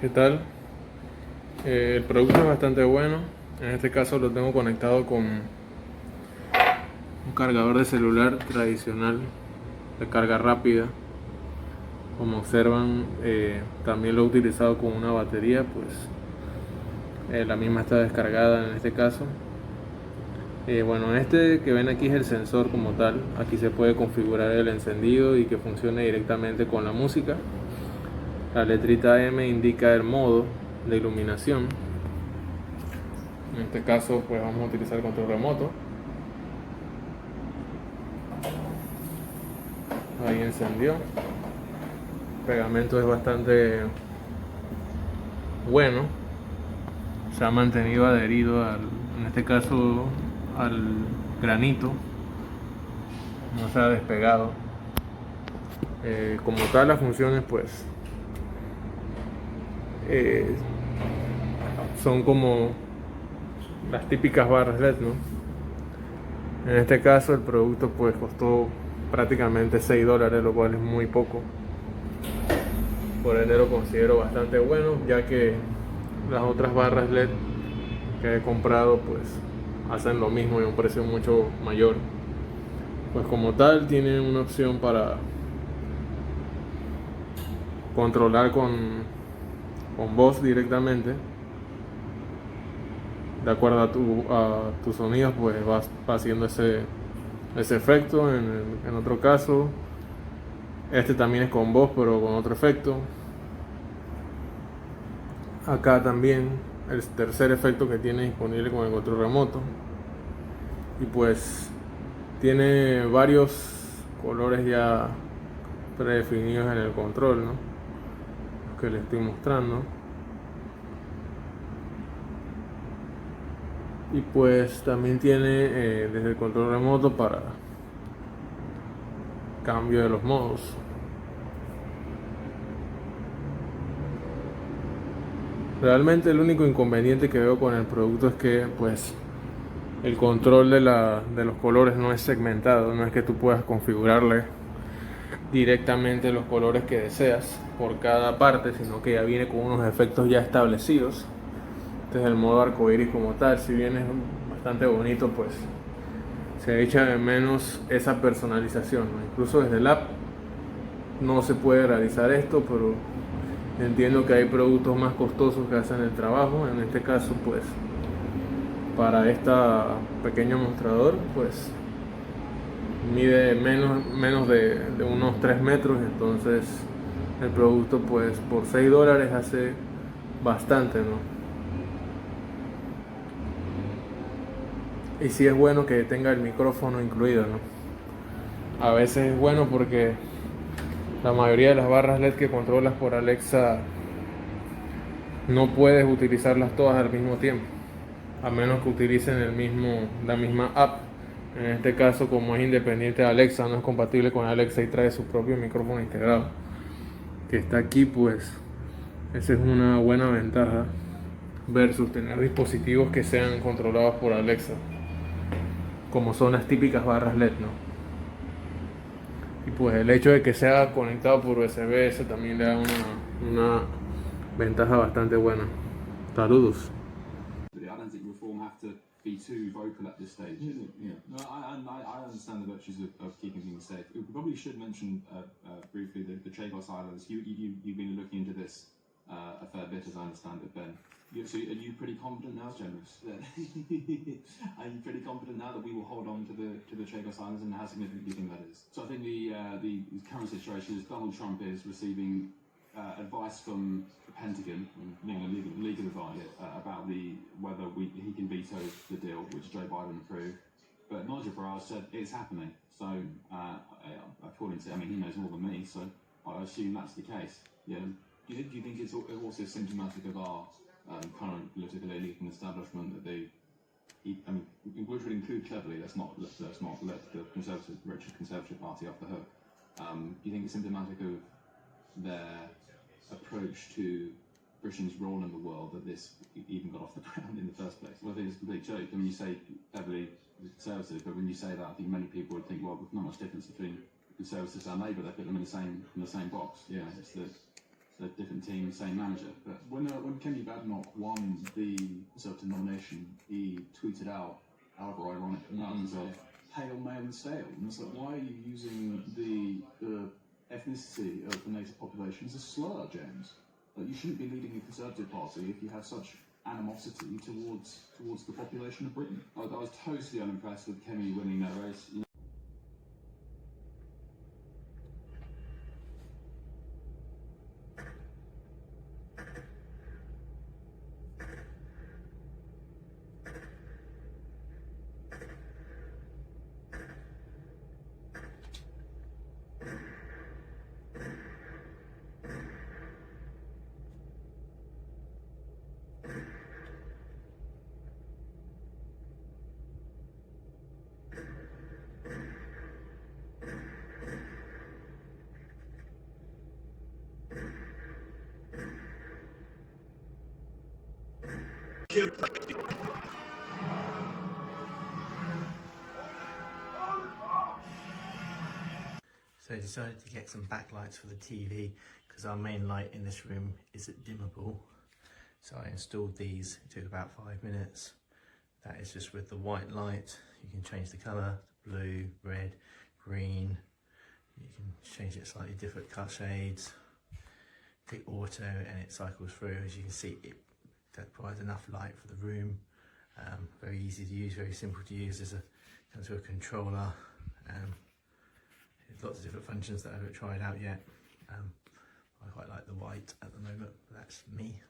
¿Qué tal? El producto es bastante bueno. En este caso lo tengo conectado con un cargador de celular tradicional de carga rápida. Como observan, también lo he utilizado con una batería, pues la misma está descargada en este caso. Bueno, este que ven aquí es el sensor como tal. Aquí se puede configurar el encendido y que funcione directamente con la música. La letrita M indica el modo de iluminación. En este caso pues vamos a utilizar el control remoto. Ahí encendió. El pegamento es bastante bueno. Se ha mantenido adherido en este caso al granito. No se ha despegado. Como tal las funciones pues son como las típicas barras LED, ¿no? En este caso el producto pues costó prácticamente $6, lo cual es muy poco. Por ende lo considero bastante bueno, ya que las otras barras LED que he comprado pues hacen lo mismo y a un precio mucho mayor. Pues como tal tiene una opción para controlar con voz directamente. De acuerdo a tus sonidos pues vas haciendo ese efecto. En otro caso este también es con voz pero con otro efecto. Acá también el tercer efecto que tiene disponible con el control remoto. Y pues tiene varios colores ya predefinidos en el control, ¿no? Que les estoy mostrando. Y pues también tiene desde el control remoto para cambio de los modos. Realmente el único inconveniente que veo con el producto es que pues el control de los colores no es segmentado, no es que tú puedas configurarle directamente los colores que deseas por cada parte, sino que ya viene con unos efectos ya establecidos. Este es el modo arcoíris como tal. Si bien es bastante bonito, pues se echa de menos esa personalización, ¿no? Incluso desde el app no se puede realizar esto, pero entiendo que hay productos más costosos que hacen el trabajo. En este caso pues para este pequeño mostrador pues mide menos de unos 3 metros, entonces el producto pues por $6 hace bastante, ¿no? Y sí es bueno que tenga el micrófono incluido, ¿no? A veces es bueno porque la mayoría de las barras LED que controlas por Alexa no puedes utilizarlas todas al mismo tiempo, a menos que utilicen la misma app. En este caso, como es independiente de Alexa, no es compatible con Alexa y trae su propio micrófono integrado que está aquí, pues esa es una buena ventaja versus tener dispositivos que sean controlados por Alexa, como son las típicas barras LED, ¿no? Y pues el hecho de que sea conectado por USB, eso también le da una ventaja bastante buena. Saludos. I don't think reform have to be too vocal at this stage. Yeah. No, I understand the virtues of keeping things safe. We probably should mention briefly the Chagos Islands. You've been looking into this a fair bit, as I understand it, Ben. So are you pretty confident now, Generous? Are you pretty confident now that we will hold on to the Chagos Islands, and how significant do you think that is? So I think the current situation is Donald Trump is receiving advice from the Pentagon, legal advice about whether he can veto the deal, which Joe Biden approved. But Nigel Farage said it's happening. So according to, he knows more than me, so I assume that's the case. Yeah. Do you think it's also symptomatic of our current political elite and establishment that which would include cleverly, let's not let the Conservative Party off the hook. Do you think it's symptomatic of their approach to Britain's role in the world that this even got off the ground in the first place? Well, I think it's a complete joke. When you say heavily Conservative, but when you say that, I think many people would think, well, there's not much difference between Conservatives and Labour. They put them in the same box. Yeah, it's the different different team, same manager. But when Kenny Badenoch won the Conservative nomination, he tweeted out, however ironic, nuns of pale, male and stale. And it's like, why are you using the ethnicity of the native population as a slur, James? Like, you shouldn't be leading the Conservative Party if you have such animosity towards the population of Britain. I was totally unimpressed with Kemi winning that race. So I decided to get some backlights for the TV because our main light in this room isn't dimmable. So I installed these, it took about 5 minutes. That is just with the white light. You can change the colour, blue, red, green. You can change it slightly different cut shades. Click auto and it cycles through. As you can see, it provides enough light for the room. Very easy to use, very simple to use. Comes with a controller. There's lots of different functions that I haven't tried out yet. I quite like the white at the moment, but that's me.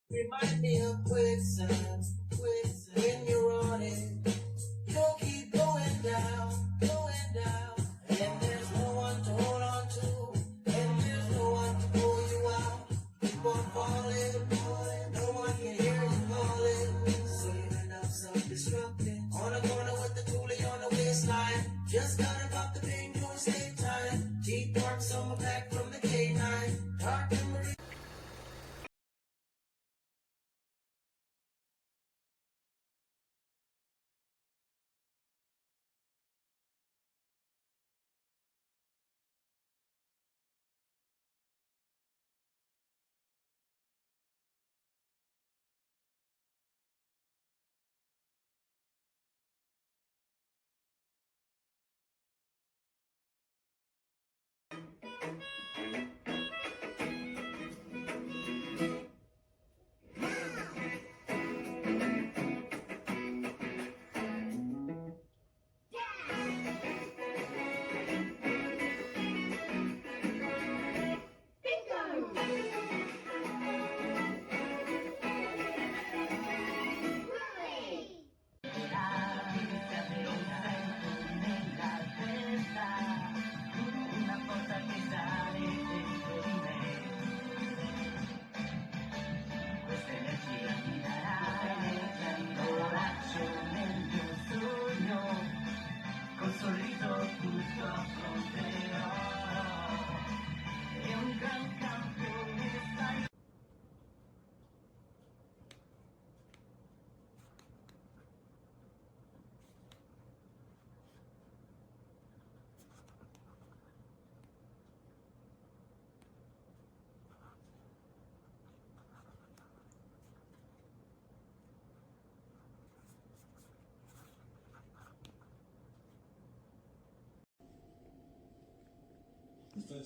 Remind me of quicksand, when you're on it, you'll keep going down, and there's no one to hold on to, and there's no one to pull you out. Keep on falling, no one can hear you calling, so you end up self-destructing, on a corner with the toolie on the waistline, just gotta pop the pain, doing stay time, teeth marks on my back from the K9, dark memories.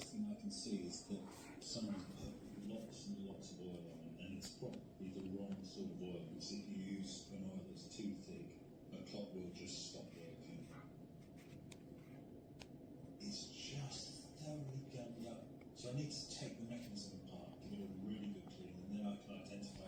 first thing I can see is that someone's put lots and lots of oil on, and it's probably the wrong sort of oil, because if you use an oil that's too thick, a clock will just stop working. It's just thoroughly gummed up. So I need to take the mechanism apart, give it a really good clean, and then I can identify.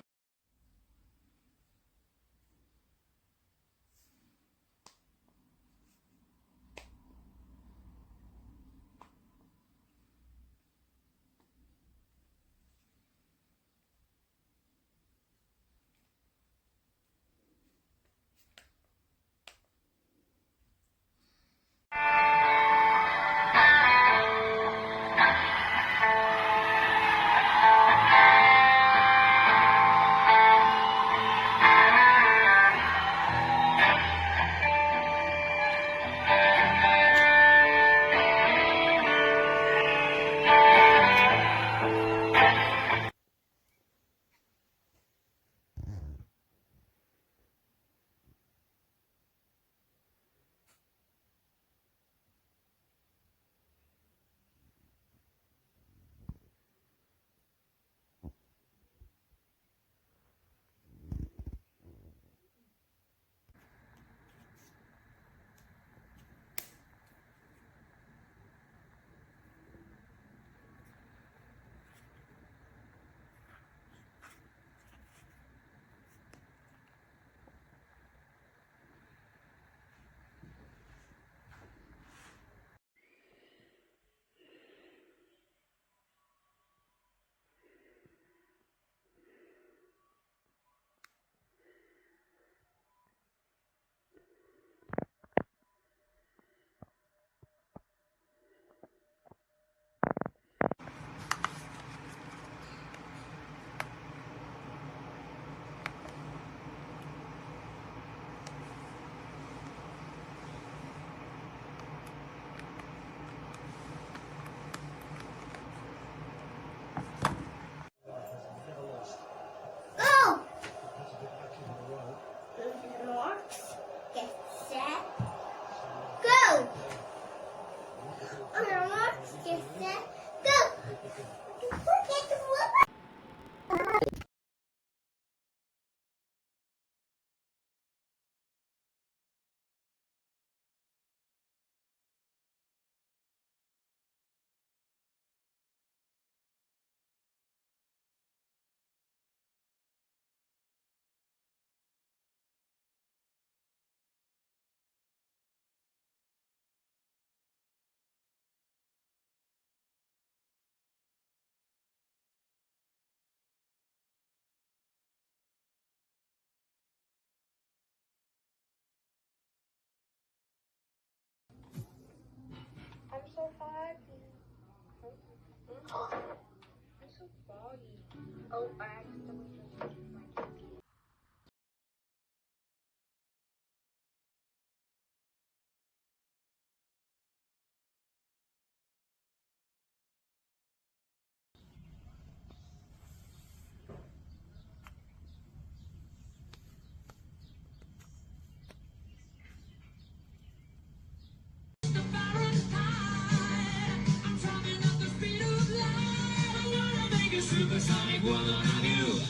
Go! North, get set, go! On the north, get set, go! Get the flipper! I'm so foggy. I'm so foggy. Oh, I accidentally just used my TV. Supersonic woman of you.